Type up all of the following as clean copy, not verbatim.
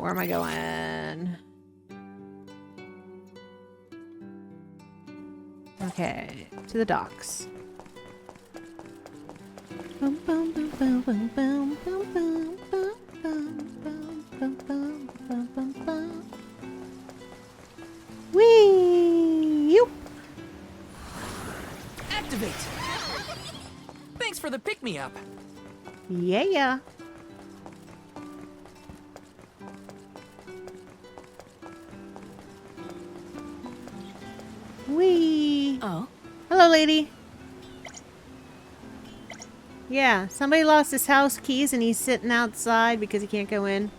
Where am I going? Okay, to the docks. Bum, bum, bum, bum, bum, bum, bum, bum, bum, bum, bum, bum, bum, bum, bum. Whee! Yoop! Activate! Thanks for the pick-me-up. Yeah. Whee! Oh? Hello, lady. Yeah, somebody lost his house keys and he's sitting outside because he can't go in.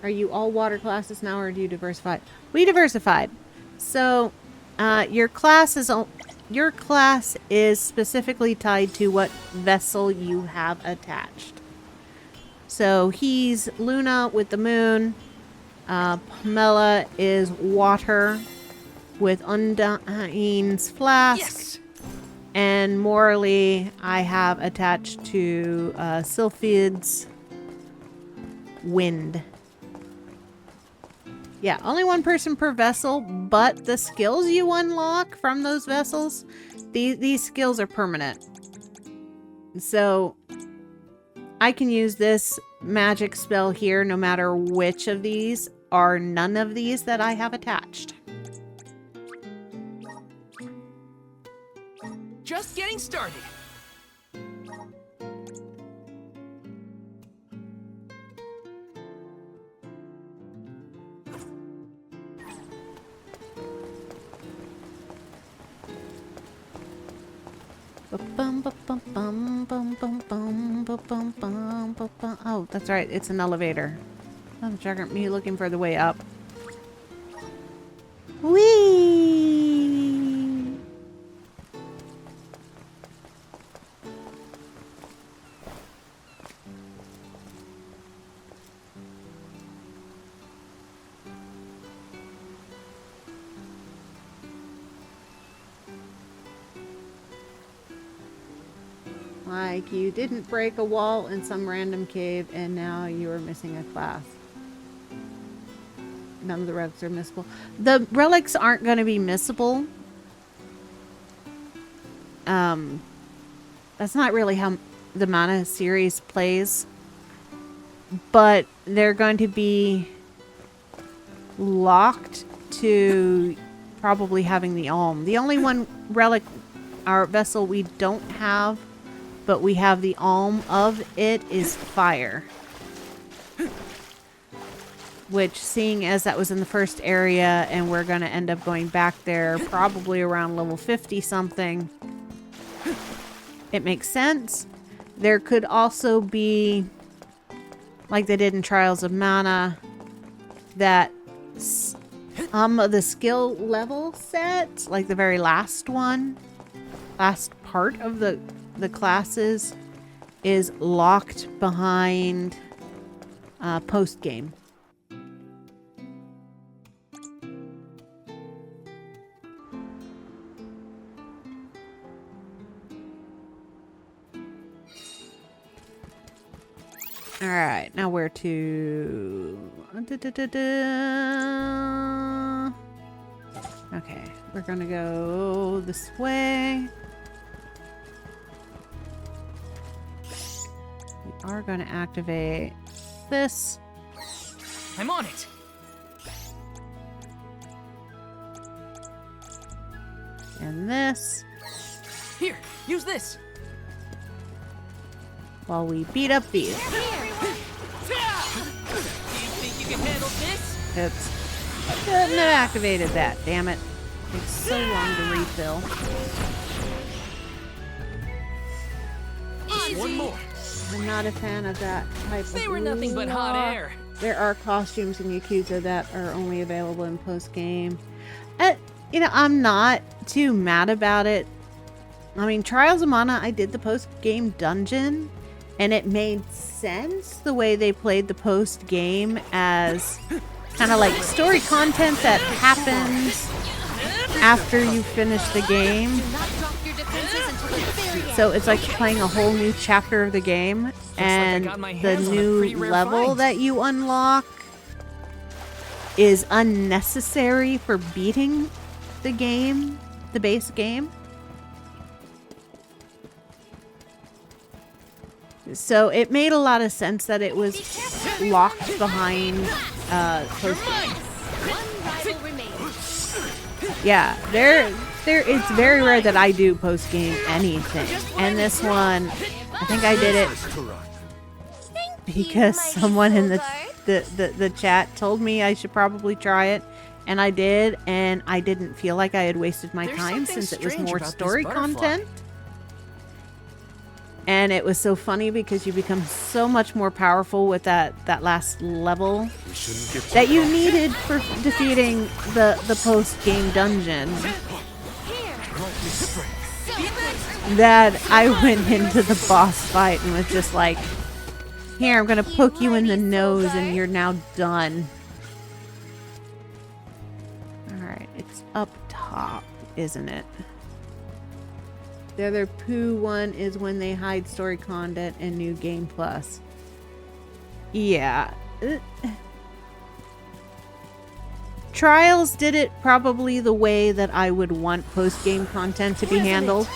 Are you all water classes now, or do you diversify? We diversified. So, your class is specifically tied to what vessel you have attached. So he's Luna with the moon. Pamela is water with Undyne's flask. Yes! And Morley, I have attached to Sylphid's wind. Yeah, only one person per vessel, but the skills you unlock from those vessels, these skills are permanent. So I can use this magic spell here no matter which of these or none of these that I have attached. Just getting started. Oh, that's right. It's an elevator. Oh, Juggernaut, me looking for the way up. Whee! Like you didn't break a wall in some random cave and now you are missing a class. None of the relics are missable. The relics aren't going to be missable. That's not really how the Mana series plays. But they're going to be locked to probably having the Alm. The only one relic or vessel we don't have, but we have the Alm of it, is fire. Which, seeing as that was in the first area and we're going to end up going back there probably around level 50 something, it makes sense. There could also be, like they did in Trials of Mana, that the skill level set, like the very last one, last part of the classes, is locked behind post game. All right, now where to? Okay, we're gonna go this way. We are gonna activate this. I'm on it. And this. Here, use this. While we beat up these. Do you think you can handle this? Oops. I couldn't have activated that, damn it. Takes so long to refill. One more. I'm not a fan of that type of They were nothing but hot air. There are costumes in Yakuza that are only available in post-game. You know, I'm not too mad about it. I mean, Trials of Mana, I did the post-game dungeon, and it made sense the way they played the post-game as kind of like story content that happens after you finish the game. So it's like playing a whole new chapter of the game, and the new level that you unlock is unnecessary for beating the game, the base game. So it made a lot of sense that it was locked behind post game. Yeah, it's very rare that I do post game anything, and this one, I think I did it because someone in the chat told me I should probably try it, and I did, and I didn't feel like I had wasted my time since it was more story content. And it was so funny because you become so much more powerful with that last level that you needed for defeating the post-game dungeon. That I went into the boss fight and was just like, here, I'm going to poke you in the nose and you're now done. Alright, it's up top, isn't it? The other poo one is when they hide story content and new game plus. Yeah. Trials did it probably the way that I would want post-game content to be handled.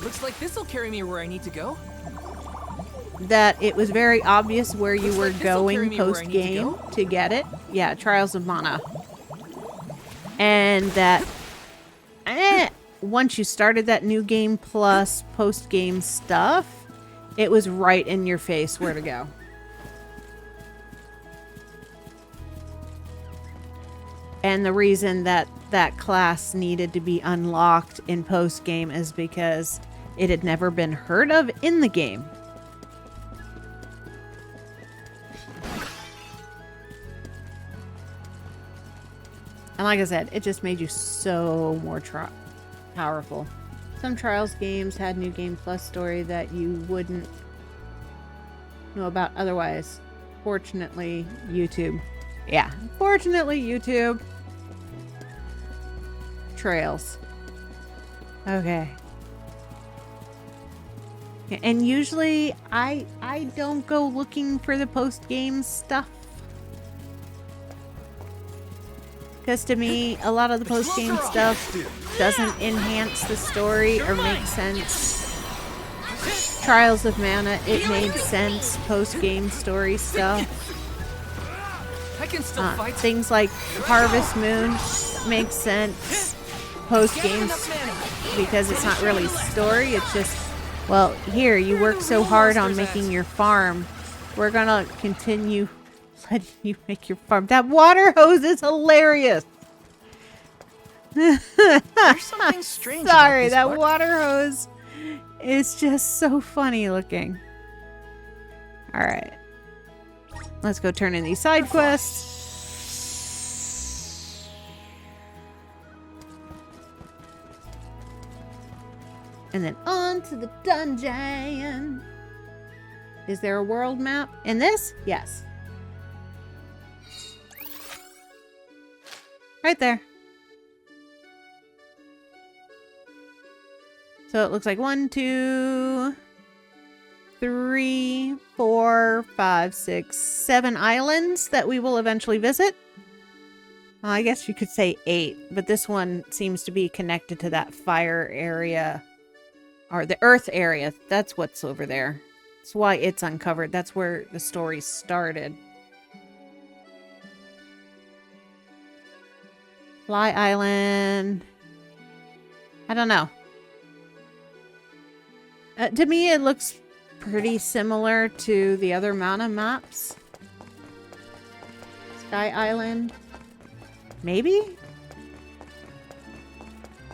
Looks like this'll carry me where I need to go. That it was very obvious where you were going post-game to get it. Yeah, Trials of Mana. And that once you started that new game plus post-game stuff, it was right in your face where to go. And the reason that that class needed to be unlocked in post-game is because it had never been heard of in the game. And like I said, it just made you so more powerful. Some Trials games had new game plus story that you wouldn't know about otherwise. Fortunately, YouTube. Yeah, fortunately, YouTube. Trails. Okay. And usually, I don't go looking for the post-game stuff. Because to me, a lot of the post-game stuff doesn't enhance the story or make sense. Trials of Mana, it made sense. Post-game story stuff. Things like Harvest Moon makes sense. Post-game because it's not really story. It's just, well, here, you work so hard on making your farm. We're gonna continue letting you make your farm. That water hose is hilarious. There's something strange. Sorry, that water hose is just so funny looking. All right, let's go turn in these side quests. And then on to the dungeon. Is there a world map in this? Yes. Right there. So it looks like 1, 2, 3, 4, 5, 6, 7 islands that we will eventually visit. Well, I guess you could say 8, but this one seems to be connected to that fire area. Or the earth area. That's what's over there. That's why it's uncovered. That's where the story started. Fly Island. I don't know. To me, it looks pretty similar to the other Mana maps. Sky Island. Maybe?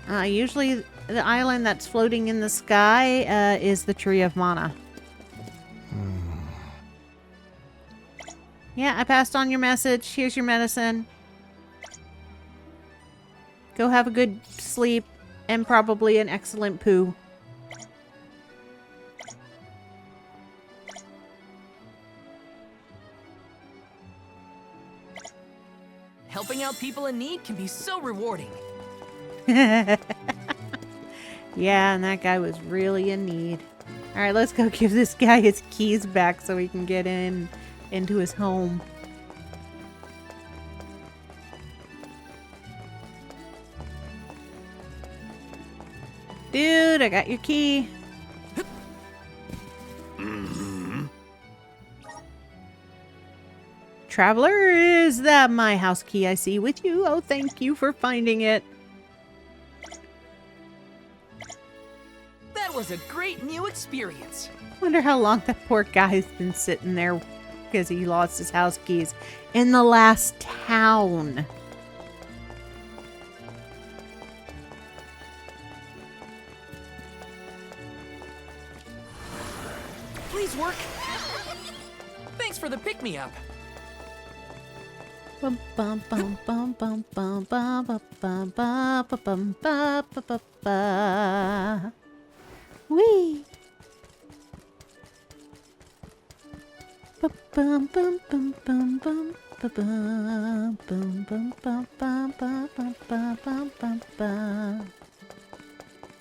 Usually the island that's floating in the sky is the Tree of Mana. Yeah, I passed on your message. Here's your medicine. Go have a good sleep and probably an excellent poo. Helping out people in need can be so rewarding. Yeah, and that guy was really in need. All right, let's go give this guy his keys back so he can get into his home. Dude, I got your key. Traveler, is that my house key I see with you? Oh, thank you for finding it. That was a great new experience. Wonder how long that poor guy's been sitting there because he lost his house keys in the last town. Please work. Thanks for the pick-me-up. Bum bum bum bum bum bum bum bum bum bum bum bum bum bum. Wee. Bum bum bum bum bum bum bum bum bum bum bum bum bum bum bum bum.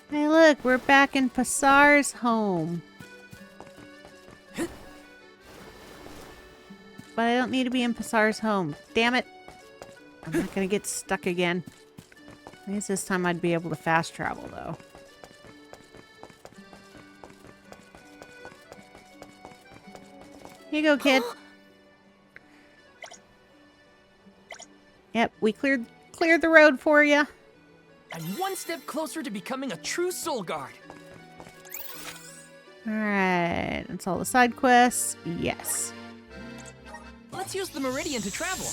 Hey, look, we're back in Passar's home. But I don't need to be in Passar's home. Damn it. I'm not going to get stuck again. I guess this time I'd be able to fast travel, though. Here you go, kid. Yep, we cleared the road for you. I'm one step closer to becoming a true soul guard. Alright, that's all the side quests. Yes. Let's use the meridian to travel.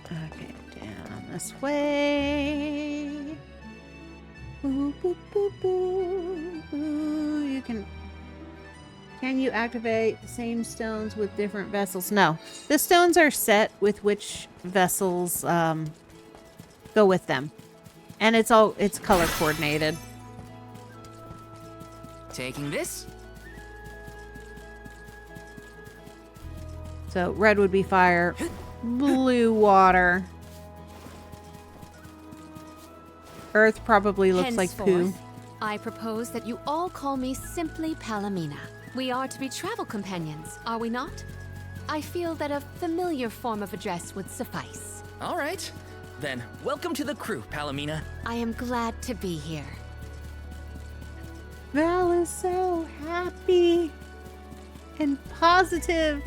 Okay, down this way. Boo, boo, boo, boo, boo. You can you activate the same stones with different vessels? No. The stones are set with which vessels go with them. And it's color coordinated. Taking this. So red would be fire, blue water. Earth probably looks like poo. Henceforth, I propose that you all call me simply Palomina. We are to be travel companions, are we not? I feel that a familiar form of address would suffice. All right. Then, welcome to the crew, Palomina. I am glad to be here. Val is so happy and positive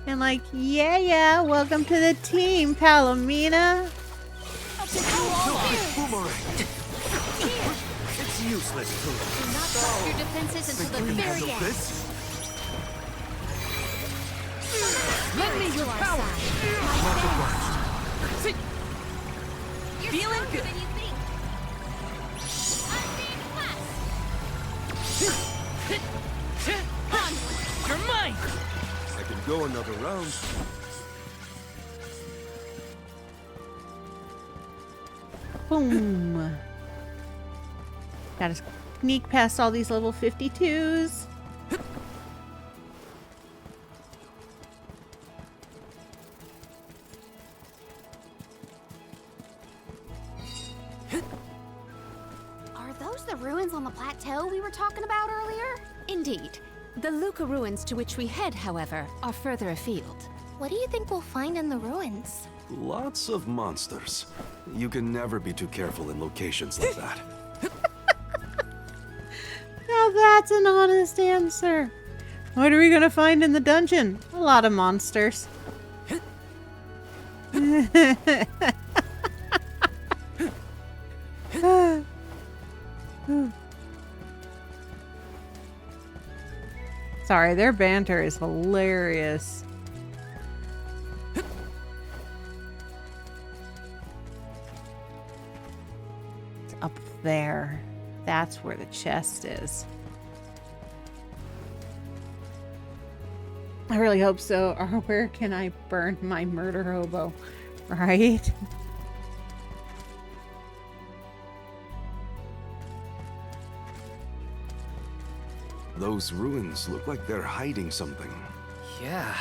and like, yeah, welcome to the team, Palomina. I'll take you all on. Boomerang. It's useless, Do not drop your defenses until the very end. This? Lend me your power. See? Feeling good. Than you think. You're mine. I can go another round. Boom. Gotta sneak past all these level 52s. Are those the ruins on the plateau we were talking about earlier? Indeed. The Luca ruins to which we head, however, are further afield. What do you think we'll find in the ruins? Lots of monsters. You can never be too careful in locations like that. Now that's an honest answer. What are we gonna find in the dungeon? A lot of monsters. Sorry, their banter is hilarious. It's up there. That's where the chest is. I really hope so. Or where can I burn my murder hobo? Right? Those ruins look like they're hiding something. Yeah.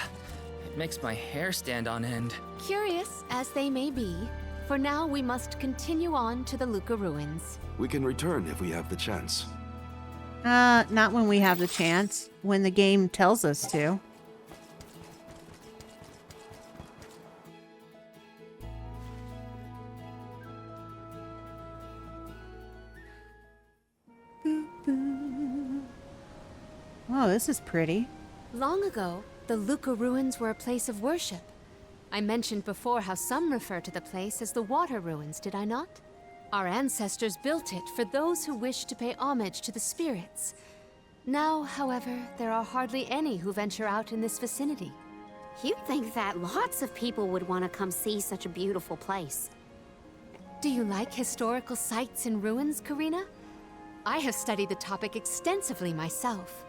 It makes my hair stand on end. Curious as they may be, For now, we must continue on to the Luca ruins. We can return if we have the chance. Not when we have the chance. When the game tells us to. Oh, this is pretty. Long ago, the Luca ruins were a place of worship. I mentioned before how some refer to the place as the Water Ruins, did I not? Our ancestors built it for those who wished to pay homage to the spirits. Now, however, there are hardly any who venture out in this vicinity. You'd think that lots of people would want to come see such a beautiful place. Do you like historical sites and ruins, Karina? I have studied the topic extensively myself.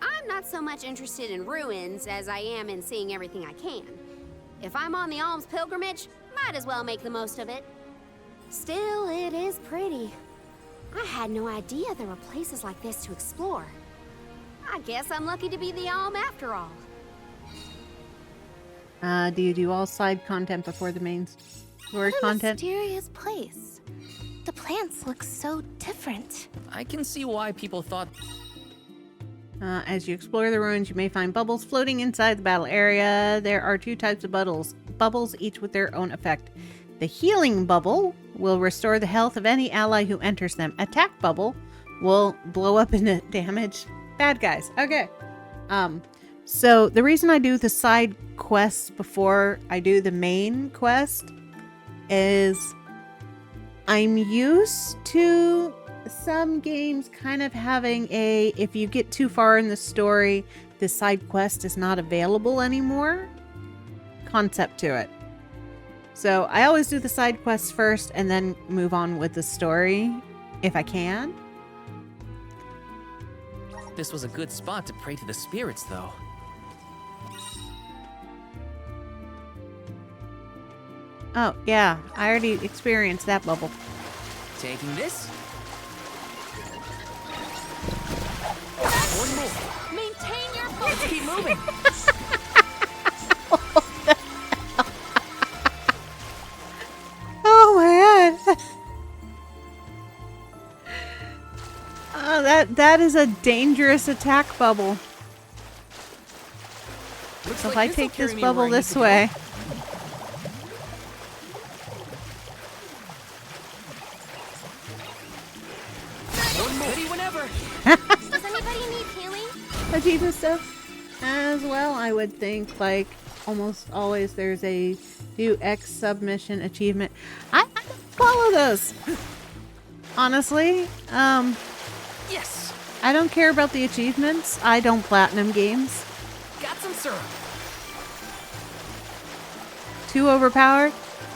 I'm not so much interested in ruins as I am in seeing everything I can. If I'm on the alms pilgrimage, might as well make the most of it. Still, it is pretty. I had no idea there were places like this to explore. I guess I'm lucky to be the alm after all. Do you do all side content before the main story What a content? mysterious place. The plants look so different. I can see why people thought. As you explore the ruins, you may find bubbles floating inside the battle area. There are 2 types of bubbles, each with their own effect. The healing bubble will restore the health of any ally who enters them. Attack bubble will blow up and damage bad guys. Okay. So the reason I do the side quests before I do the main quest is I'm used to some games kind of having if you get too far in the story, the side quest is not available anymore concept to it. So I always do the side quests first and then move on with the story if I can. This was a good spot to pray to the spirits, though. Oh, yeah. I already experienced that bubble. Taking this. One more. Maintain your Let's keep moving. Oh my god. Oh, that is a dangerous attack bubble. Looks So if like I this'll take carry this me where bubble I need this to go. way. Ready whenever. Does anybody need healing? Achievement stuff as well, I would think. Like almost always there's a do X submission achievement. I follow those. Honestly, Yes. I don't care about the achievements. I don't platinum games. Got some syrup. Too overpowered?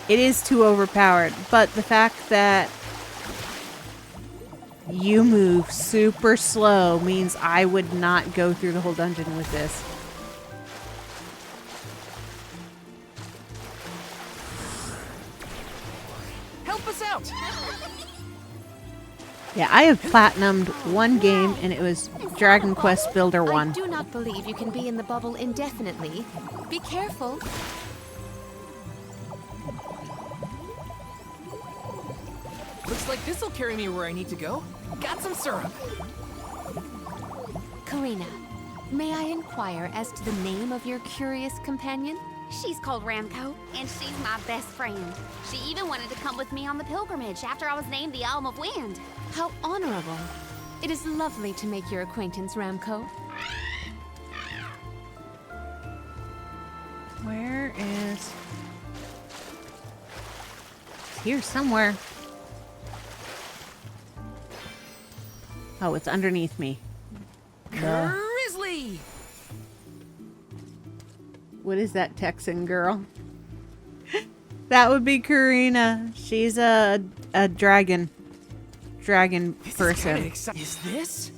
It is too overpowered, but the fact that you move super slow means I would not go through the whole dungeon with this. Help us out. Yeah, I have platinumed one game and it was Dragon Quest Builder I 1. do not believe you can be in the bubble indefinitely. Be careful. Looks like this'll carry me where I need to go. Got some syrup. Karina, may I inquire as to the name of your curious companion? She's called Ramco, and she's my best friend. She even wanted to come with me on the pilgrimage after I was named the Alm of Wind. How honorable. It is lovely to make your acquaintance, Ramco. Where is... It's here somewhere. Oh, it's underneath me. Grizzly. What is that Texan girl? That would be Karina. She's a dragon person. Is this?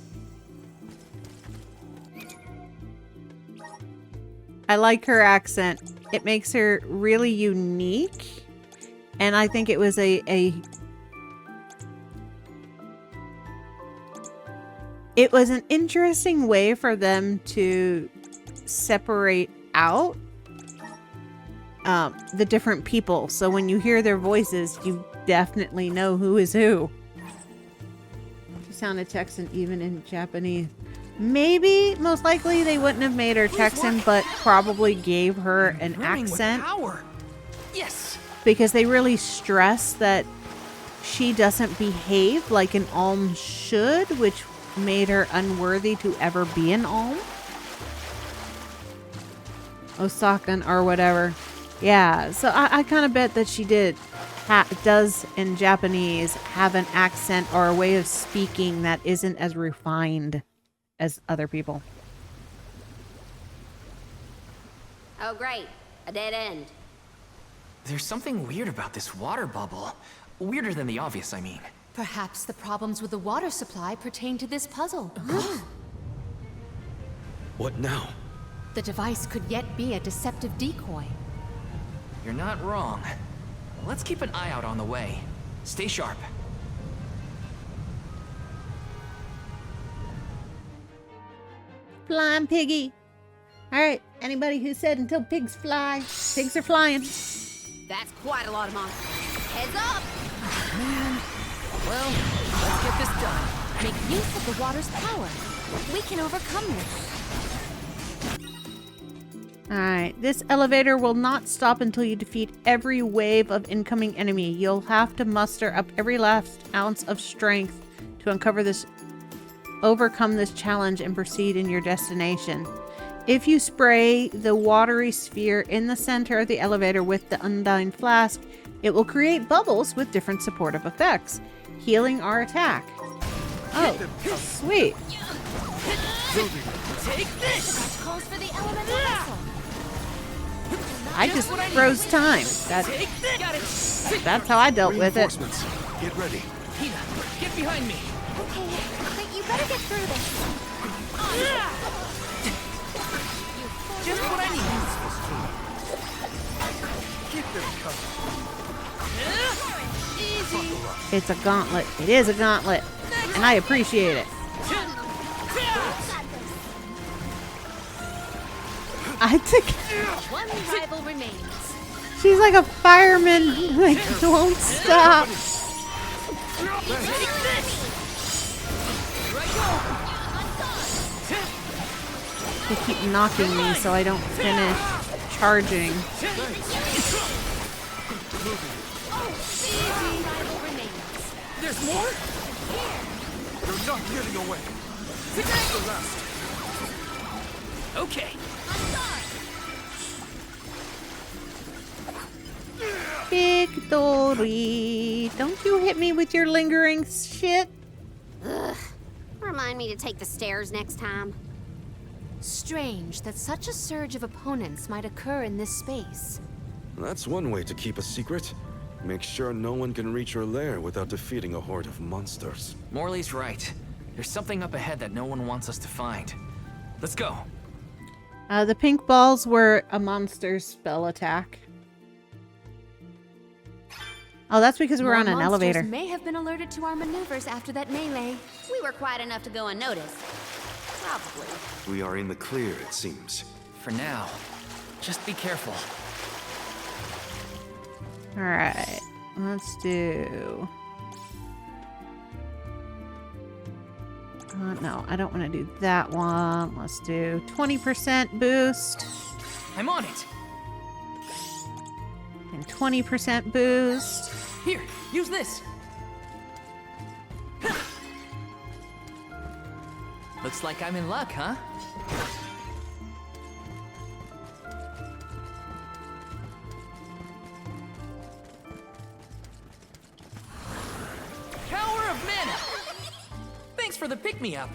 I like her accent. It makes her really unique. And I think it was it was an interesting way for them to separate out the different people. So when you hear their voices, you definitely know who is who. She sounded Texan even in Japanese. Maybe, most likely, they wouldn't have made her Texan, but probably gave her an Brimming with accent. power. Yes. Because they really stress that she doesn't behave like an Alm should, which made her unworthy to ever be an Alm. Osakan or whatever. Yeah, so I kind of bet that she does in Japanese have an accent or a way of speaking that isn't as refined as other people. Oh, great. A dead end. There's something weird about this water bubble. Weirder than the obvious, I mean. Perhaps the problems with the water supply pertain to this puzzle. What now? The device could yet be a deceptive decoy. You're not wrong. Let's keep an eye out on the way. Stay sharp. Flying piggy. All right, anybody who said until pigs fly, pigs are flying. That's quite a lot of monsters. Heads up! Man. Well, let's get this done. Make use of the water's power. We can overcome this. All right, this elevator will not stop until you defeat every wave of incoming enemy. You'll have to muster up every last ounce of strength to overcome this challenge and proceed in your destination. If you spray the watery sphere in the center of the elevator with the Undyne Flask, it will create bubbles with different supportive effects, healing our attack. Oh, sweet. Take this! Scratch calls for the elemental vessel. I just froze time. Take this! Got it! That's how I dealt with it. Reinforcements. Get ready. Hina, get behind me. Okay, but you better get through this. Just what I need. Keep them coming. Easy. It's a gauntlet. It is a gauntlet. And I appreciate it. I think One rival remains. she's like a fireman. Like, won't stop. They keep knocking me so I don't finish charging. One rival remains. There's more? You're not getting away. That's the last. Okay. Victory. Don't you hit me with your lingering shit. Remind me to take the stairs next time. Strange that such a surge of opponents might occur in this space. That's one way to keep a secret. Make sure no one can reach your lair without defeating a horde of monsters. Morley's right. There's something up ahead that no one wants us to find. Let's go. The pink balls were a monster's spell attack. Oh, that's because we're More on an monsters elevator. may have been alerted to our maneuvers after that melee. We were quiet enough to go unnoticed. Probably. We are in the clear, it seems. For now, just be careful. All right, let's do. No, I don't want to do that one. Let's do 20% boost I'm on it. and 20% boost. Here, use this. Looks like I'm in luck, huh? Power of mana! Thanks for the pick-me-up.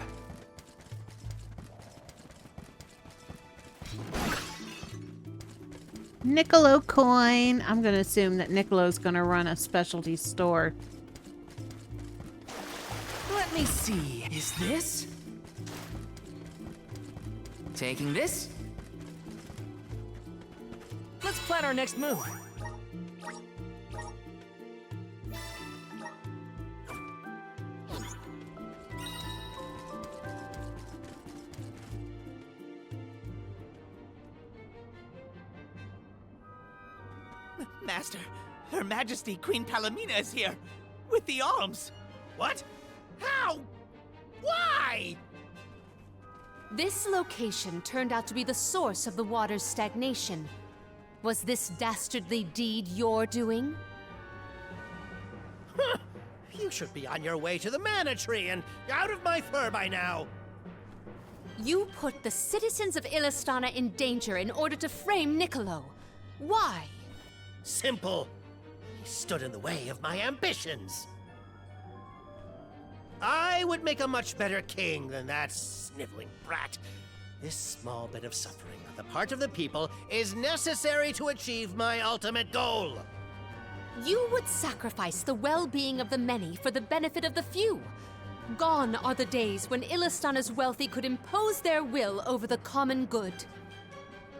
Niccolo coin. I'm going to assume that Niccolo's going to run a specialty store. Let me see. Is this? Taking this? Let's plan our next move. Master, Her Majesty Queen Palomina is here, with the alms. What? How? Why? This location turned out to be the source of the water's stagnation. Was this dastardly deed your doing? Huh. You should be on your way to the mana tree and out of my fur by now. You put the citizens of Illistana in danger in order to frame Niccolo. Why? Simple. He stood in the way of my ambitions. I would make a much better king than that sniveling brat. This small bit of suffering on the part of the people is necessary to achieve my ultimate goal. You would sacrifice the well-being of the many for the benefit of the few. Gone are the days when Illistana's wealthy could impose their will over the common good.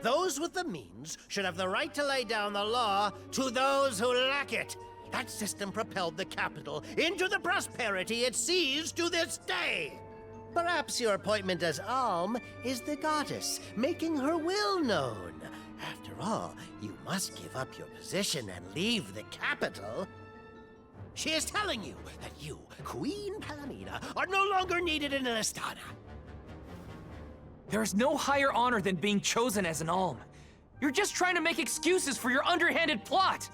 Those with the means should have the right to lay down the law to those who lack it. That system propelled the capital into the prosperity it sees to this day. Perhaps your appointment as Alm is the goddess, making her will known. After all, you must give up your position and leave the capital. She is telling you that you, Queen Palomina, are no longer needed in Illistana. There is no higher honor than being chosen as an alm. You're just trying to make excuses for your underhanded plot.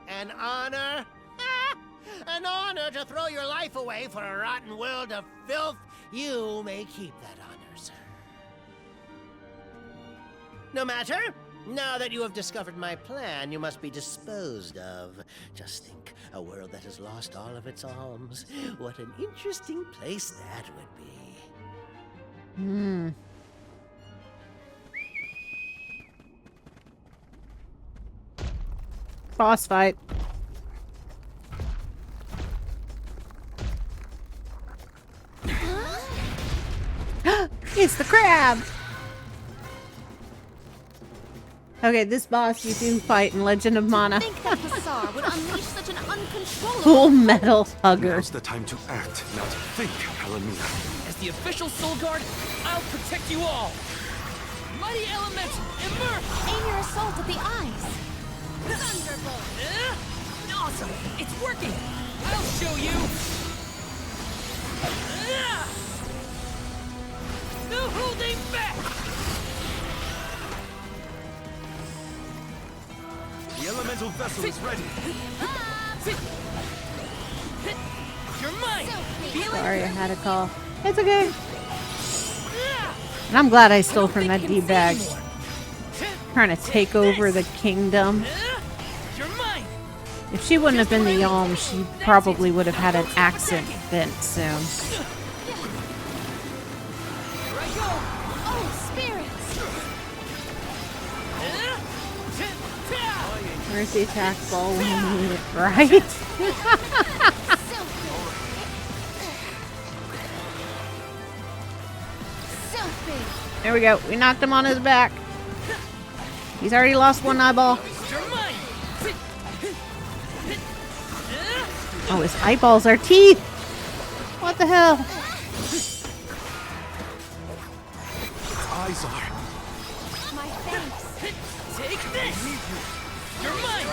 An honor? An honor to throw your life away for a rotten world of filth? You may keep that honor, sir. No matter. Now that you have discovered my plan, you must be disposed of. Just think, a world that has lost all of its alms. What an interesting place that would be. Boss fight. It's the crab! Okay, this boss you do fight in Legend of Mana. Think that Hussar would unleash such an uncontrollable... Full Metal Hugger. Now's the time to act, not think, Palomina. As the official Soul Guard, I'll protect you all. Mighty Element, immerse! Aim your assault at the eyes. Thunderbolt! Awesome! It's working! I'll show you! No holding back! The elemental vessel is ready. You're mine! Sorry, I had a call. It's okay. And I'm glad I stole from that D-bag. Trying to take over the kingdom. You're mine! If she wouldn't have been the Yalm, she probably would have had an accent vent soon. Here I go! Oh, spirits! Where's the attack ball when you need it, right? There we go. We knocked him on his back. He's already lost one eyeball. You're mine! Oh, his eyeballs are teeth! What the hell? Eyes are. My thanks. Take this! You're mine!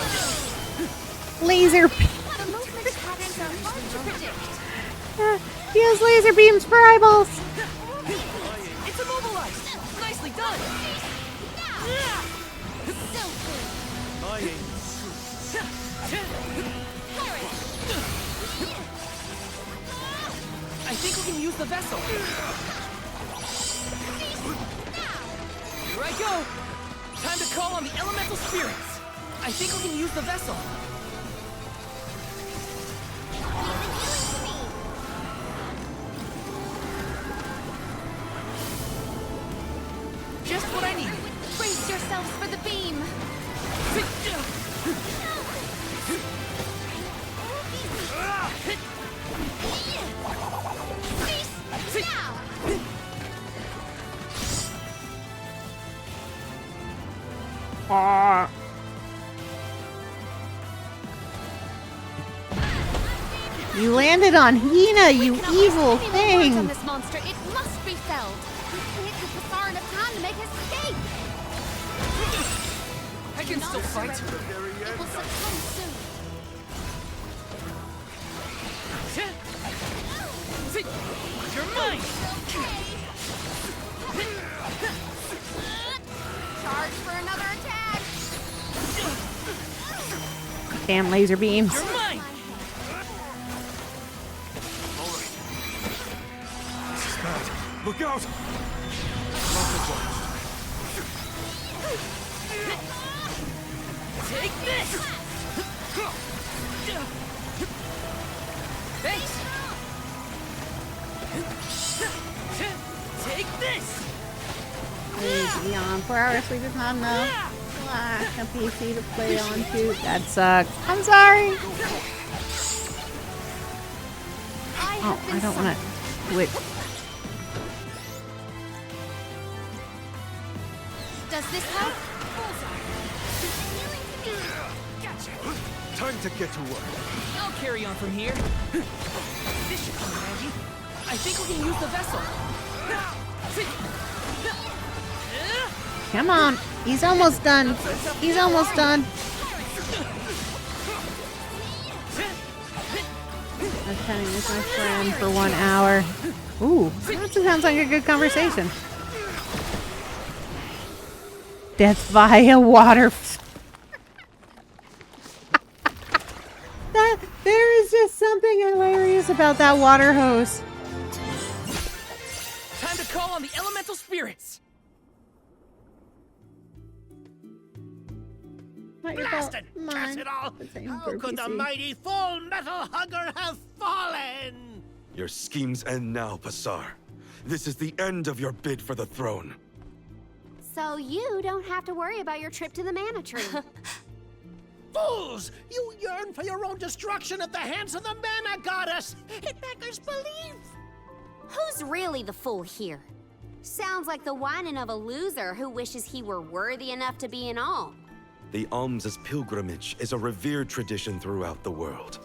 Laser beam. The movement patterns are hard to predict. He has laser beams for eyeballs. It's immobilized! Nicely done! I think we can use the vessel. Here I go! Time to call on the elemental spirits. I think we can use the vessel. Just what I needed. Brace yourselves for the beam. You landed on Hina, you evil On thing! this monster, it must be felled. We can't give Hussar enough time to make his escape. I can still fight. It will succumb soon. You're mine! Charge for another attack! Damn laser beams. You're mine! This is bad. Look out! Take this! Thanks! Take this! Please, beyond 4 hours sleep is not enough. A PC to play on too. That sucks. I'm sorry. Oh, I don't want to switch. Does this help? Time to get to work. I'll carry on from here. This should come in handy. I think we can use the vessel. Come on. He's almost done. He's almost done. I was chatting with my friend for 1 hour. Ooh, that sounds like a good conversation. Death via water. There is just something hilarious about that water hose. Time to call on the elemental spirits. Not your fault. Blasted Mine. curse it all! The same How for could the PC. mighty full metal hugger have fallen? Your schemes end now, Passar. This is the end of your bid for the throne. So you don't have to worry about your trip to the mana tree. Fools! You yearn for your own destruction at the hands of the mana goddess! It beggars belief! Who's really the fool here? Sounds like the whining of a loser who wishes he were worthy enough to be an alm. The alms' pilgrimage is a revered tradition throughout the world.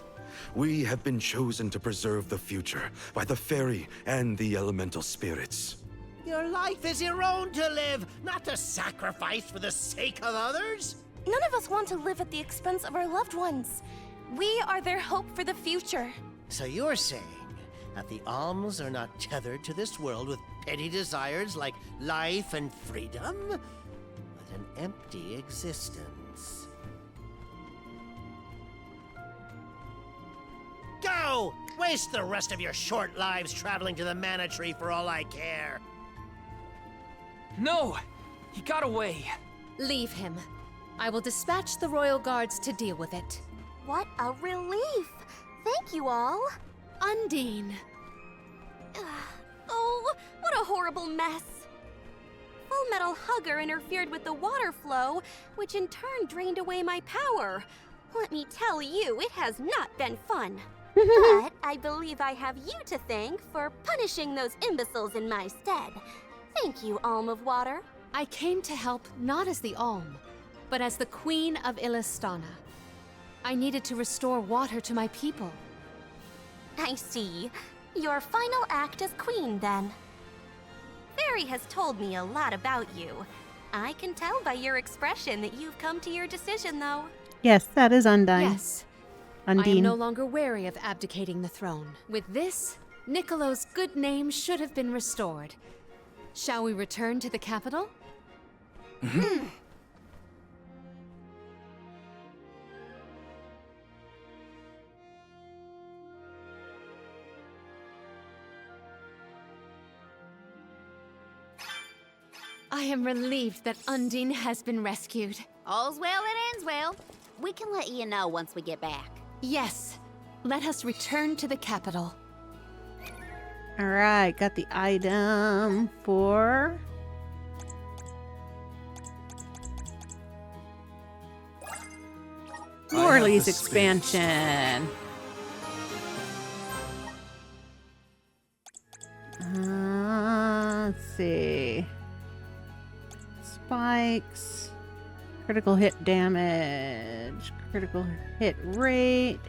We have been chosen to preserve the future by the fairy and the elemental spirits. Your life is your own to live, not to sacrifice for the sake of others. None of us want to live at the expense of our loved ones. We are their hope for the future. So you're saying that the alms are not tethered to this world with petty desires like life and freedom, but an empty existence. Go! Waste the rest of your short lives traveling to the mana tree for all I care. No! He got away. Leave him. I will dispatch the royal guards to deal with it. What a relief! Thank you all. Undine. Oh, what a horrible mess. Full Metal Hugger interfered with the water flow, which in turn drained away my power. Let me tell you, it has not been fun. But I believe I have you to thank for punishing those imbeciles in my stead. Thank you, Alm of Water. I came to help not as the Alm, but as the Queen of Illistana. I needed to restore water to my people. I see. Your final act as queen, then. Fairy has told me a lot about you. I can tell by your expression that you've come to your decision, though. Yes, that is Undine. Yes, Undine. I am no longer wary of abdicating the throne. With this, Niccolo's good name should have been restored. Shall we return to the capital? I am relieved that Undine has been rescued. All's well that ends well. We can let you know once we get back. Yes, let us return to the capital. All right, got the item for Morley's expansion. Let's see. Spikes, critical hit damage, critical hit rate,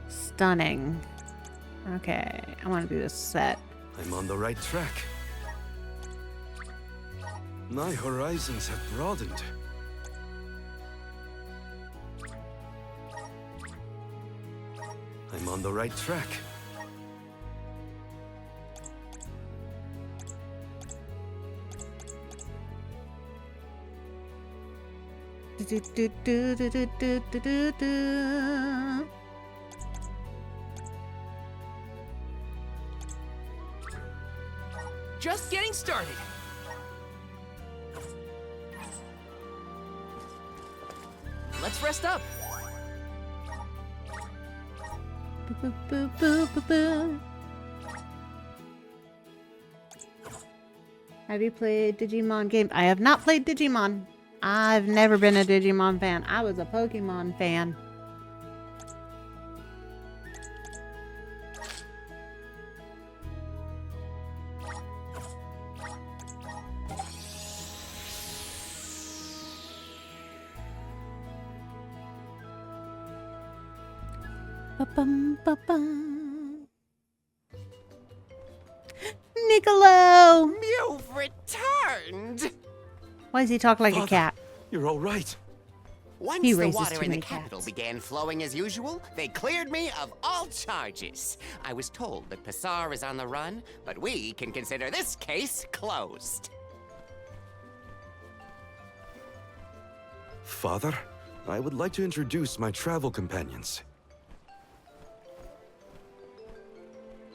stunning. Okay, I want to do this set. I'm on the right track. My horizons have broadened. I'm on the right track. Do, do, do, do, do, do, do, do, do. Just getting started. Let's rest up. Boo, boo, boo, boo, boo. Have you played Digimon games? I have not played Digimon. I've never been a Digimon fan. I was a Pokemon fan. Ba-bum, ba-bum. Niccolo! You've returned! Why does he talk like a Father. cat? You're all right. Once He the raises water too in the many capital cats. began flowing as usual, they cleared me of all charges. I was told that Passar is on the run, but we can consider this case closed. Father, I would like to introduce my travel companions.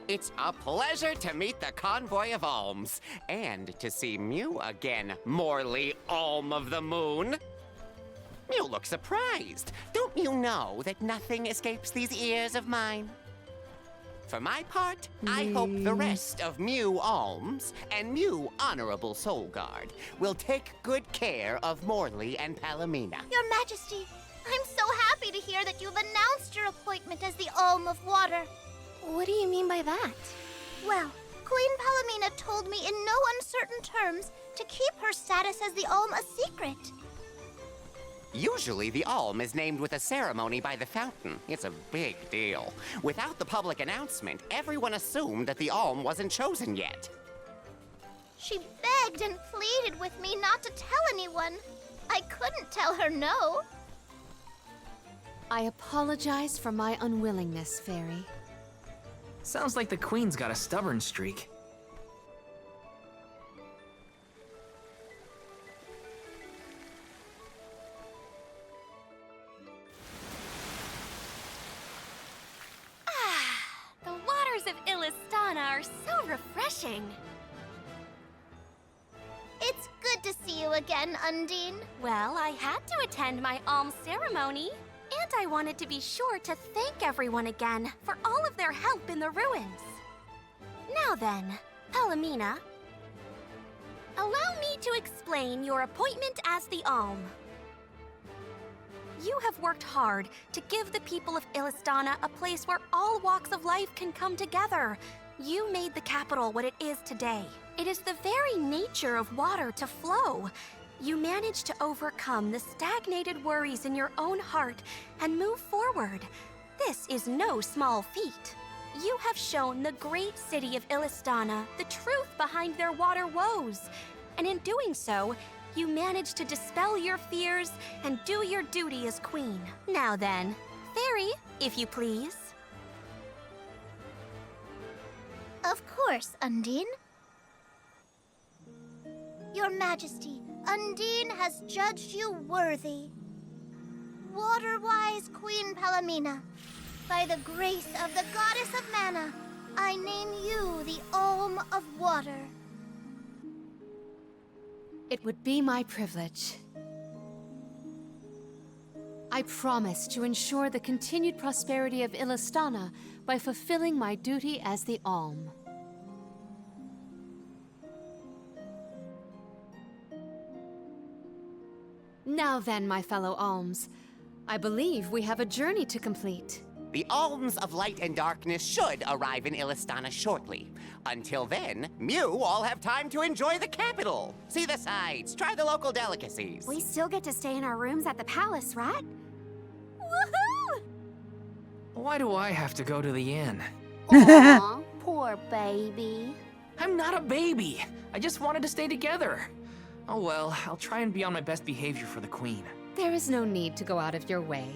It's a pleasure to meet the convoy of alms, and to see Mew again, Morley Alm of the Moon. Mew looks surprised. Don't you know that nothing escapes these ears of mine? For my part, I hope the rest of Mew Alms and Mew Honorable Soul Guard will take good care of Morley and Palomina. Your Majesty, I'm so happy to hear that you've announced your appointment as the Alm of Water. What do you mean by that? Well, Queen Palomina told me in no uncertain terms to keep her status as the Alm a secret. Usually, the Alm is named with a ceremony by the fountain. It's a big deal. Without the public announcement, everyone assumed that the Alm wasn't chosen yet. She begged and pleaded with me not to tell anyone. I couldn't tell her no. I apologize for my unwillingness, Fairy. Sounds like the Queen's got a stubborn streak. The waters of Illistana are so refreshing. It's good to see you again, Undine. Well, I had to attend my alms ceremony, and I wanted to be sure to thank everyone again for all of their help in the ruins. Now then, Palomina, allow me to explain your appointment as the Alm. You have worked hard to give the people of Illistana a place where all walks of life can come together. You made the capital what it is today. It is the very nature of water to flow. You managed to overcome the stagnated worries in your own heart and move forward. This is no small feat. You have shown the great city of Illistana the truth behind their water woes. And in doing so, you managed to dispel your fears and do your duty as queen. Now then, Fairy, if you please. Of course, Undine. Your Majesty, Undine has judged you worthy. Water-wise Queen Palomina, by the grace of the Goddess of Mana, I name you the Alm of Water. It would be my privilege. I promise to ensure the continued prosperity of Illistana by fulfilling my duty as the Alm. Now then, my fellow Alms, I believe we have a journey to complete. The Alms of Light and Darkness should arrive in Illistana shortly. Until then, Mew all have time to enjoy the capital. See the sights, try the local delicacies. We still get to stay in our rooms at the palace, right? Woohoo! Why do I have to go to the inn? Aw, poor baby. I'm not a baby. I just wanted to stay together. Oh well, I'll try and be on my best behavior for the Queen. There is no need to go out of your way.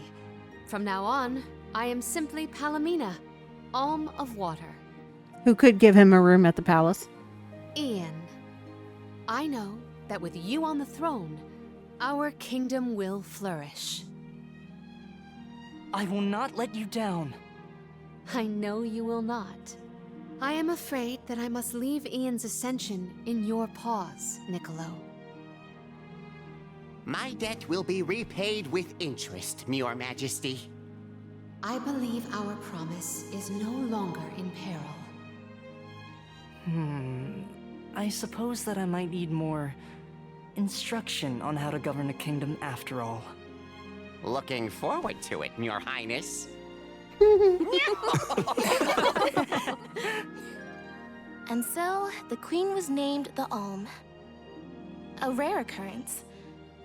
From now on, I am simply Palomina, Alm of Water. Who could give him a room at the palace? Ian, I know that with you on the throne, our kingdom will flourish. I will not let you down. I know you will not. I am afraid that I must leave Ian's ascension in your paws, Niccolo. My debt will be repaid with interest, Your Majesty. I believe our promise is no longer in peril. I suppose that I might need more instruction on how to govern a kingdom after all. Looking forward to it, Your Highness. And so, the queen was named the Alm. A rare occurrence,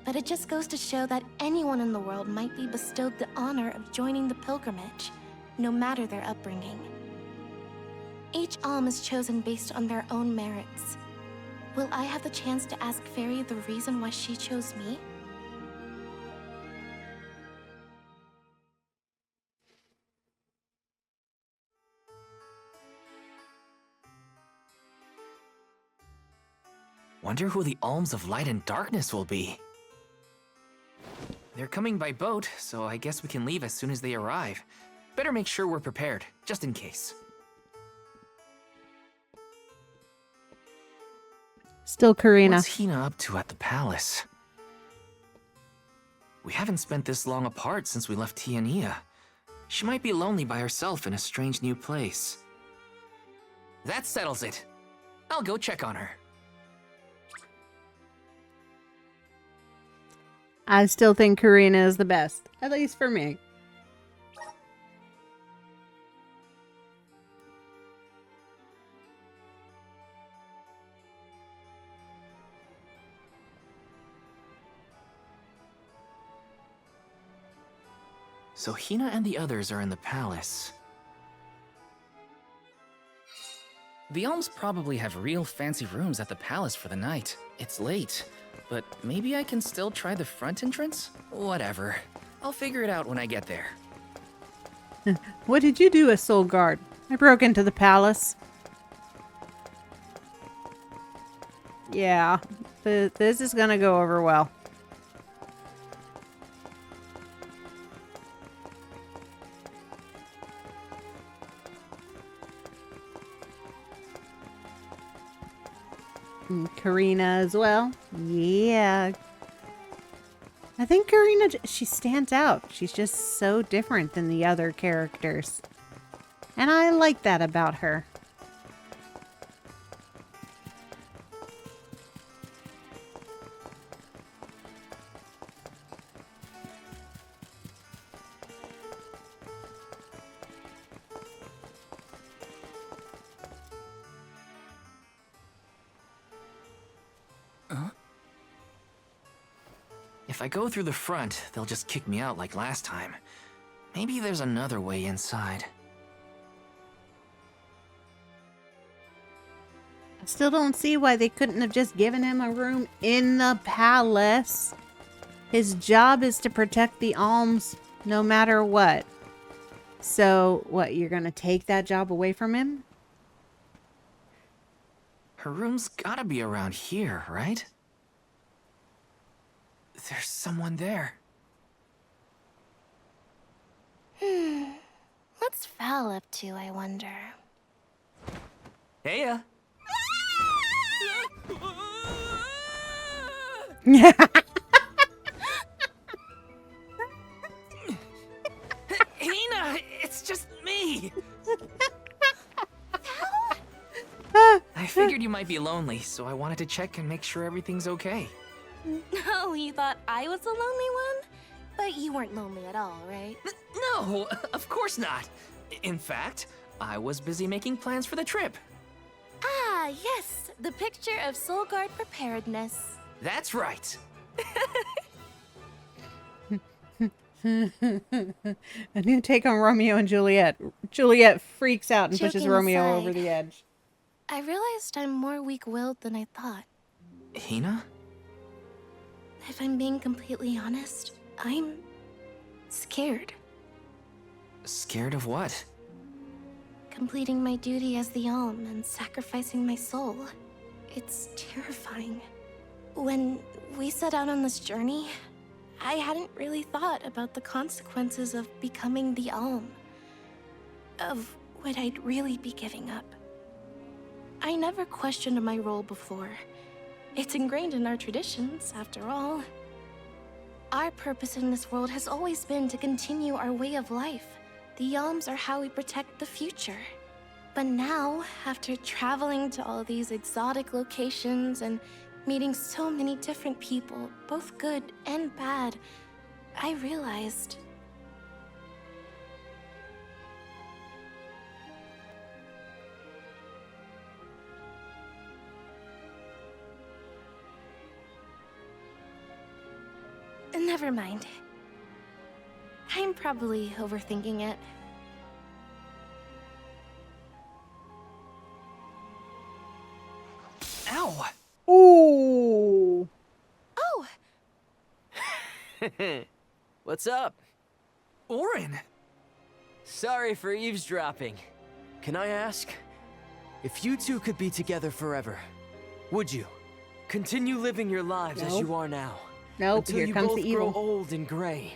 but it just goes to show that anyone in the world might be bestowed the honor of joining the pilgrimage, no matter their upbringing. Each Alm is chosen based on their own merits. Will I have the chance to ask Fairy the reason why she chose me? Wonder who the Alms of Light and Darkness will be. They're coming by boat, so I guess we can leave as soon as they arrive. Better make sure we're prepared, just in case. Still Karina. What's Hina up to at the palace? We haven't spent this long apart since we left Tiania. She might be lonely by herself in a strange new place. That settles it. I'll go check on her. I still think Karina is the best, at least for me. So Hina and the others are in the palace. The Alms probably have real fancy rooms at the palace for the night. It's late, but maybe I can still try the front entrance? Whatever. I'll figure it out when I get there. What did you do as Soul Guard? I broke into the palace. Yeah, this is gonna go over well. And Karina as well. Yeah. I think Karina, she stands out. She's just so different than the other characters. And I like that about her. If I go through the front, they'll just kick me out like last time. Maybe there's another way inside. I still don't see why they couldn't have just given him a room in the palace. His job is to protect the alms no matter what. So, what, you're gonna take that job away from him? Her room's gotta be around here, right? There's someone there. What's Val up to, I wonder? Heya! Hina, it's just me. I figured you might be lonely, so I wanted to check and make sure everything's okay. Oh, you thought I was the lonely one? But you weren't lonely at all, right? No, of course not. In fact, I was busy making plans for the trip. Ah, yes, the picture of Soul Guard preparedness. That's right. A new take on Romeo and Juliet. Juliet freaks out and pushes Joking Romeo aside, over the edge. I realized I'm more weak-willed than I thought. Hina? If I'm being completely honest, I'm scared. Scared of what? Completing my duty as the Alm and sacrificing my soul. It's terrifying. When we set out on this journey, I hadn't really thought about the consequences of becoming the Alm. Of what I'd really be giving up. I never questioned my role before. It's ingrained in our traditions, after all. Our purpose in this world has always been to continue our way of life. The Alms are how we protect the future. But now, after traveling to all these exotic locations and meeting so many different people, both good and bad, I realized... Never mind. I'm probably overthinking it. Ow! Ooh. Oh! What's up? Orin! Sorry for eavesdropping. Can I ask? If you two could be together forever, would you? Continue living your lives as you are now? Nope, Until here you comes both the evil. grow old and gray.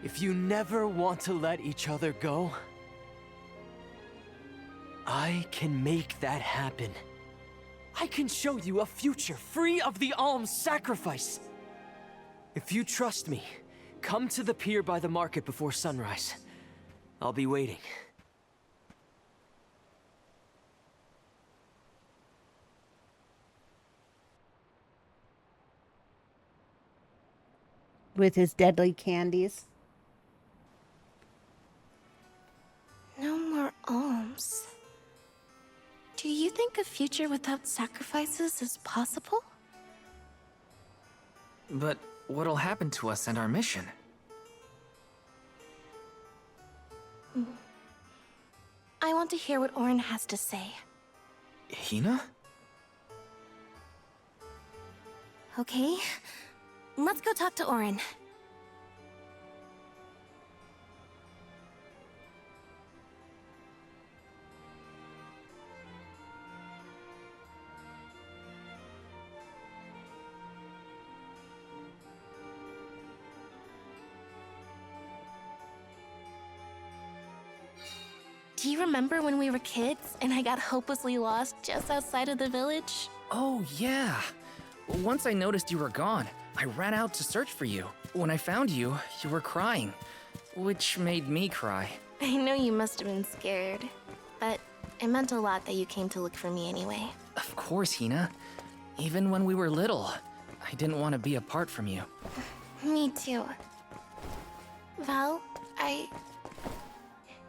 If you never want to let each other go, I can make that happen. I can show you a future free of the Alm's sacrifice. If you trust me, come to the pier by the market before sunrise. I'll be waiting. With his deadly candies. No more alms. Do you think a future without sacrifices is possible? But what'll happen to us and our mission? I want to hear what Orin has to say. Hina? Okay, let's go talk to Orin. Do you remember when we were kids and I got hopelessly lost just outside of the village? Oh, yeah. Once I noticed you were gone, I ran out to search for you. When I found you, you were crying, which made me cry. I know you must have been scared, but it meant a lot that you came to look for me anyway. Of course, Hina. Even when we were little, I didn't want to be apart from you. Me too. Val,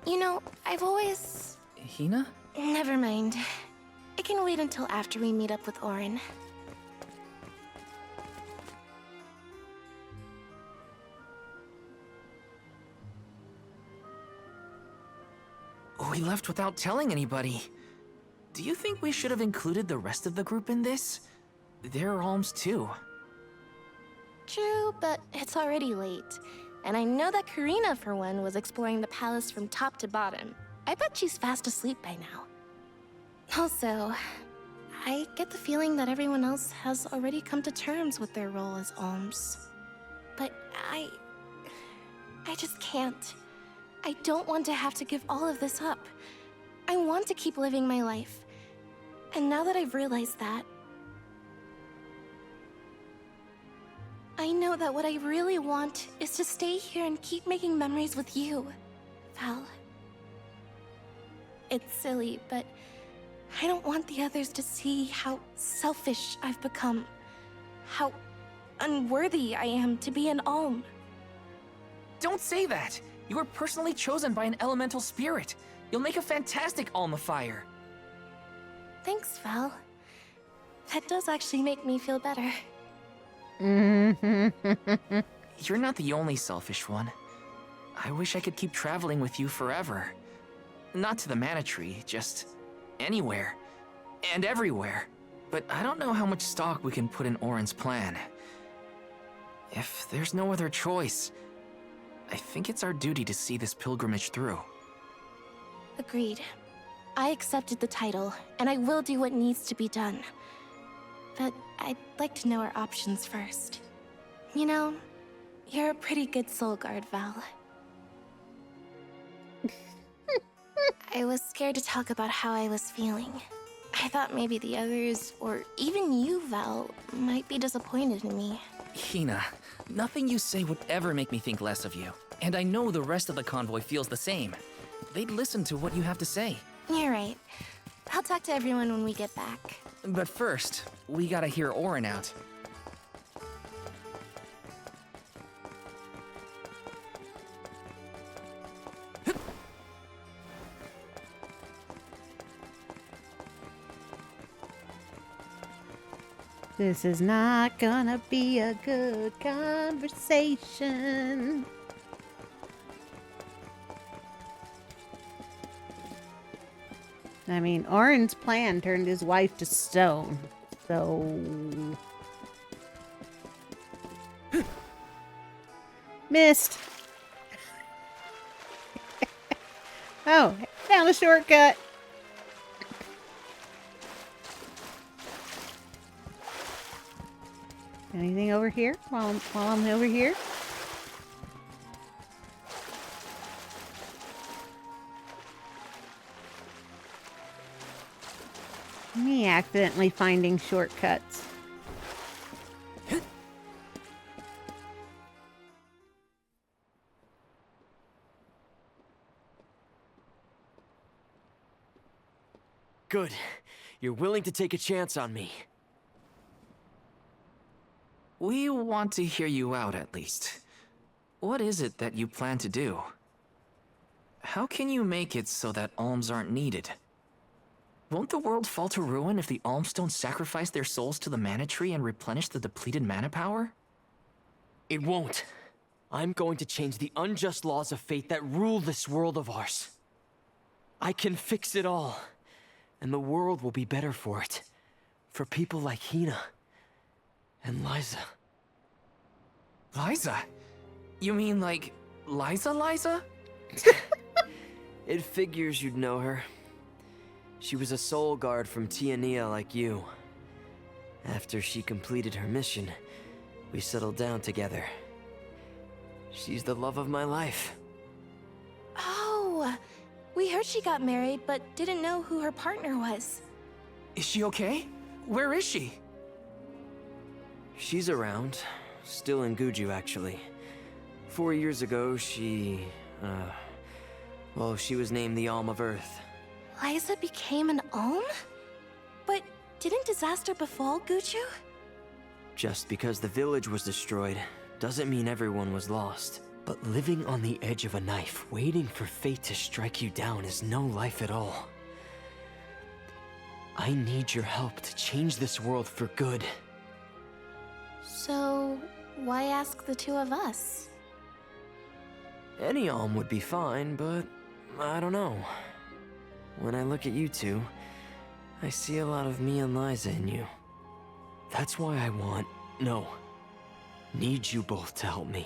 You know, I've always... Hina? Never mind. It can wait until after we meet up with Orin. We left without telling anybody. Do you think we should have included the rest of the group in this? They're alms too. True, but it's already late. And I know that Karina, for one, was exploring the palace from top to bottom. I bet she's fast asleep by now. Also, I get the feeling that everyone else has already come to terms with their role as alms. But I just can't. I don't want to have to give all of this up. I want to keep living my life. And now that I've realized that, I know that what I really want is to stay here and keep making memories with you, Val. It's silly, but I don't want the others to see how selfish I've become. How unworthy I am to be an alm. Don't say that! You were personally chosen by an elemental spirit. You'll make a fantastic almifier. Thanks, Val. That does actually make me feel better. You're not the only selfish one. I wish I could keep traveling with you forever. Not to the Mana Tree, just anywhere. And everywhere. But I don't know how much stock we can put in Orin's plan. If there's no other choice, I think it's our duty to see this pilgrimage through. Agreed. I accepted the title, and I will do what needs to be done. But I'd like to know our options first. You know, you're a pretty good soul guard, Val. I was scared to talk about how I was feeling. I thought maybe the others, or even you, Val, might be disappointed in me. Hina, nothing you say would ever make me think less of you. And I know the rest of the convoy feels the same. They'd listen to what you have to say. You're right. I'll talk to everyone when we get back. But first, we gotta hear Orin out. This is not gonna be a good conversation. I mean, Orin's plan turned his wife to stone, so... Missed. Oh, found a shortcut. Anything over here while I'm over here? Me accidentally finding shortcuts. Good. You're willing to take a chance on me. We want to hear you out, at least. What is it that you plan to do? How can you make it so that alms aren't needed? Won't the world fall to ruin if the alms don't sacrifice their souls to the mana tree and replenish the depleted mana power? It won't. I'm going to change the unjust laws of fate that rule this world of ours. I can fix it all, and the world will be better for it. For people like Hina and Liza. Liza? You mean like Liza? It figures you'd know her. She was a soul guard from Tiania like you. After she completed her mission, we settled down together. She's the love of my life. Oh, we heard she got married, but didn't know who her partner was. Is she okay? Where is she? She's around. Still in Guju, actually. 4 years ago, she was named the Alm of Earth. Liza became an Alm? But didn't disaster befall Guju? Just because the village was destroyed doesn't mean everyone was lost. But living on the edge of a knife, waiting for fate to strike you down is no life at all. I need your help to change this world for good. So, why ask the two of us? Any Alm would be fine, but I don't know. When I look at you two, I see a lot of me and Liza in you. That's why I need you both to help me.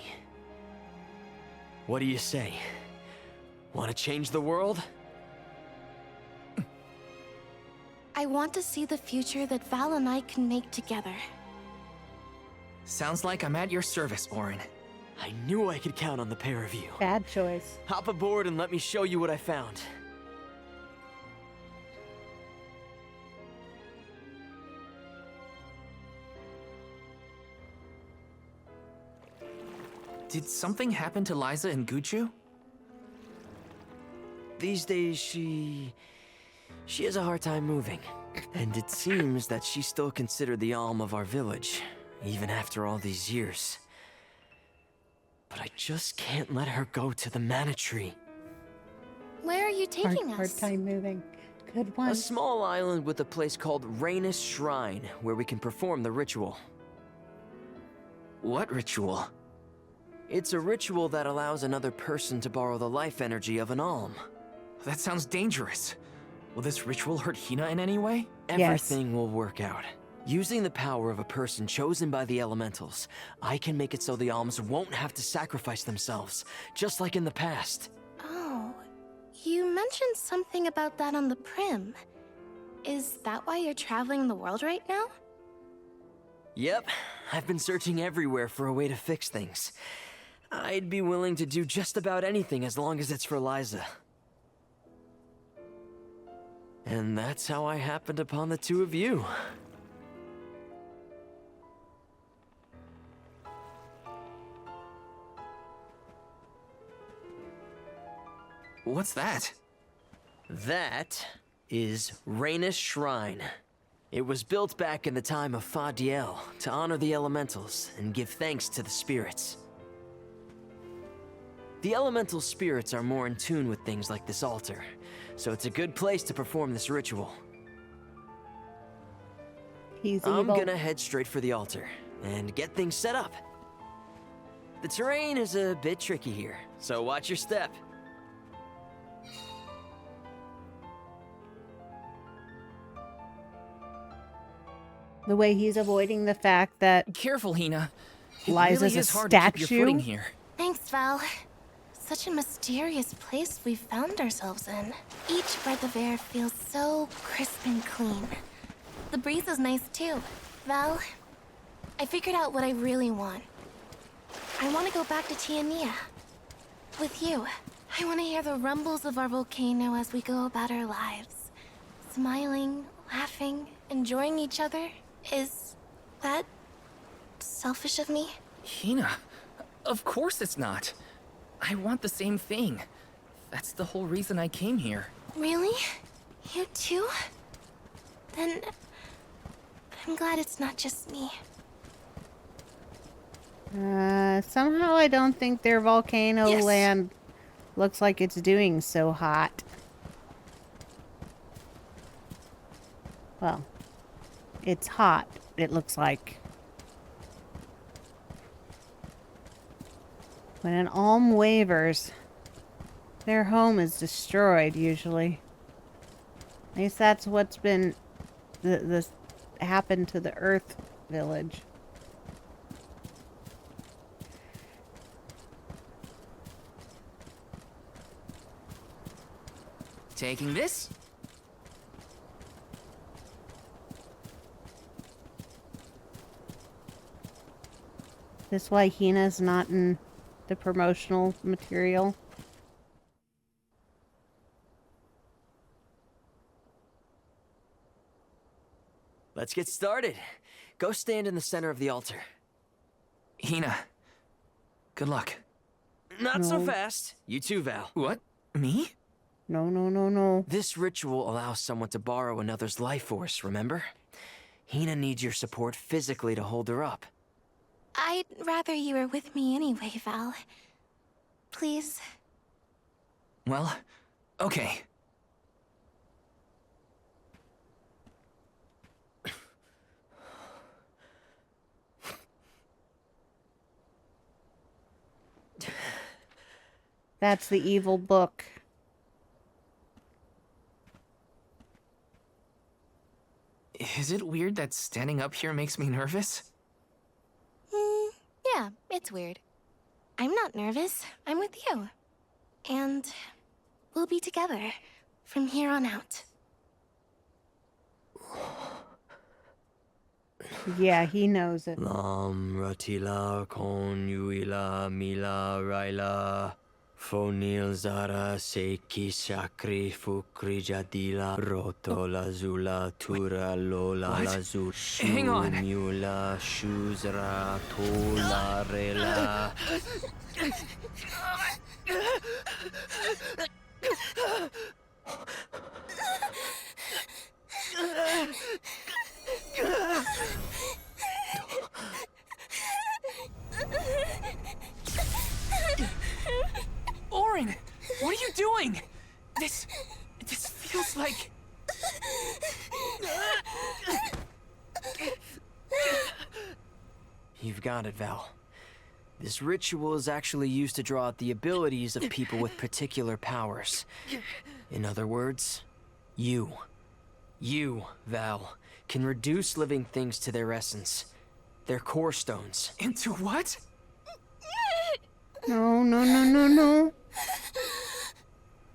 What do you say? Want to change the world? I want to see the future that Val and I can make together. Sounds like I'm at your service, Orin. I knew I could count on the pair of you. Bad choice. Hop aboard and let me show you what I found. Did something happen to Liza and Guju? These days, she has a hard time moving. And it seems that she's still considered the Alm of our village, even after all these years. But I just can't let her go to the mana tree. Where are you taking Hard us? time moving. Good one. A small island with a place called Rainus Shrine, where we can perform the ritual. What ritual? It's a ritual that allows another person to borrow the life energy of an Alm. That sounds dangerous. Will this ritual hurt Hina in any way? Everything will work out. Using the power of a person chosen by the elementals, I can make it so the Alms won't have to sacrifice themselves, just like in the past. Oh, You mentioned something about that on the Prim. Is that why you're traveling the world right now? Yep, I've been searching everywhere for a way to fix things. I'd be willing to do just about anything as long as it's for Liza. And that's how I happened upon the two of you. What's that? That is Rhaenys Shrine. It was built back in the time of Fadiel to honor the elementals and give thanks to the spirits. The elemental spirits are more in tune with things like this altar, so it's a good place to perform this ritual. He's I'm evil. gonna head straight for the altar and get things set up. The terrain is a bit tricky here, so watch your step. The way he's avoiding the fact that Careful, Hina. It Liza's really a is hard to keep your statue. footing here. Thanks, Val. Such a mysterious place we've found ourselves in. Each breath of air feels so crisp and clean. The breeze is nice too. Val, I figured out what I really want. I want to go back to Tiania. With you. I want to hear the rumbles of our volcano as we go about our lives. Smiling, laughing, enjoying each other. Is that selfish of me? Hina, of course it's not. I want the same thing. That's the whole reason I came here. Really? You too? Then I'm glad it's not just me. somehow I don't think their volcano land looks like it's doing so hot. Well, it's hot, it looks like. When an alm wavers, their home is destroyed, usually. At least that's what's been this happened to the Earth village. Taking this? This why Hina's not in the promotional material. Let's get started. Go stand in the center of the altar. Hina, good luck. Not so No. fast. You too, Val. What? Me? No, no, no, no. This ritual allows someone to borrow another's life force, remember? Hina needs your support physically to hold her up. I'd rather you were with me anyway, Val. Please. Well, okay. That's the evil book. Is it weird that standing up here makes me nervous? Yeah, it's weird. I'm not nervous. I'm with you. And we'll be together from here on out. Yeah, he knows it. Lam ratila konuila mila raila fonil zara seki shakri fukri jadila rotola zula tura lola What? lazu Hang on. mula shuzra tola rela. Orin, what are you doing? This feels like... You've got it, Val. This ritual is actually used to draw out the abilities of people with particular powers. In other words, you, Val, can reduce living things to their essence, their core stones. Into what? No, no, no, no, no.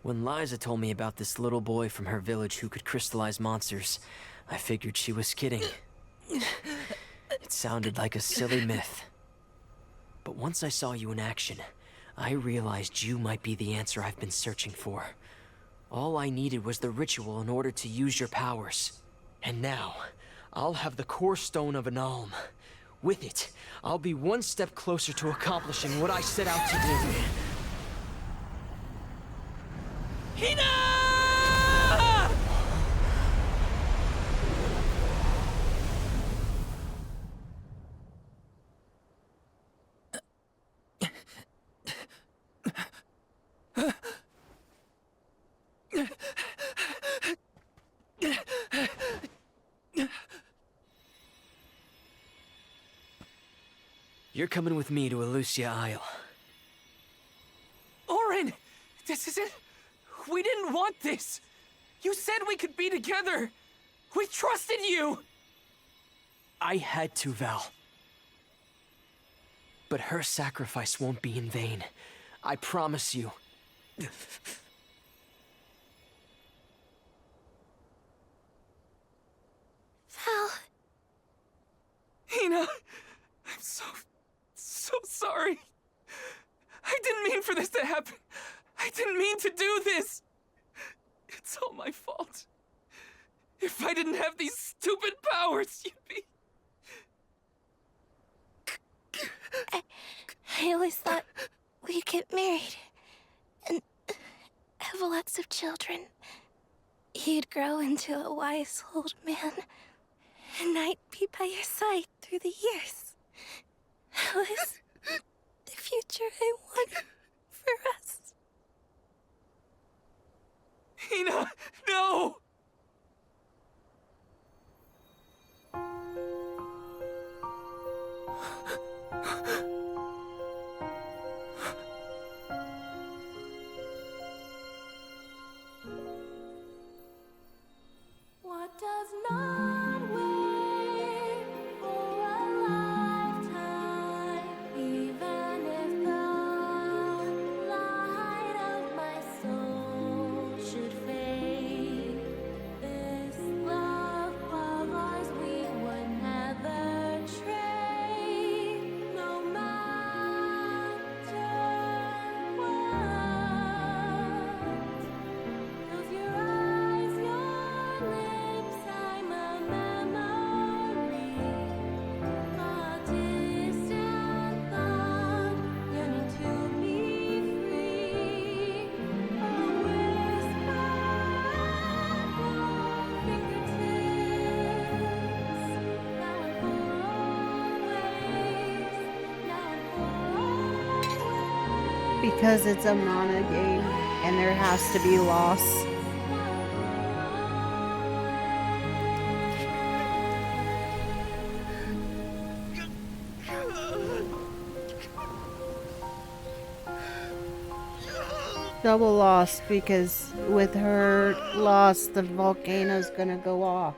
When Liza told me about this little boy from her village who could crystallize monsters, I figured she was kidding. It sounded like a silly myth. But once I saw you in action, I realized you might be the answer I've been searching for. All I needed was the ritual in order to use your powers. And now, I'll have the core stone of an Alm. With it, I'll be one step closer to accomplishing what I set out to do. Hina! You're coming with me to Elusia Isle. Orin! This isn't... We didn't want this! You said we could be together! We trusted you! I had to, Val. But her sacrifice won't be in vain. I promise you. Val. Hina, I'm so sorry. I didn't mean for this to happen. I didn't mean to do this. It's all my fault. If I didn't have these stupid powers, you'd be... I always thought we'd get married and have lots of children. You'd grow into a wise old man, and I'd be by your side through the years. That was the future I wanted for us. Hina, no! What does not wait for a lifetime, even if the light of my soul should fade? This love of ours we would never trade, no matter what. Close your eyes, your lips, I'm a memory, a distant thought, yearning to be free, a whisper at your fingertips, now and for always, now and for always. Because it's a mana game and there has to be loss. Double loss because with her loss the volcano's gonna go off.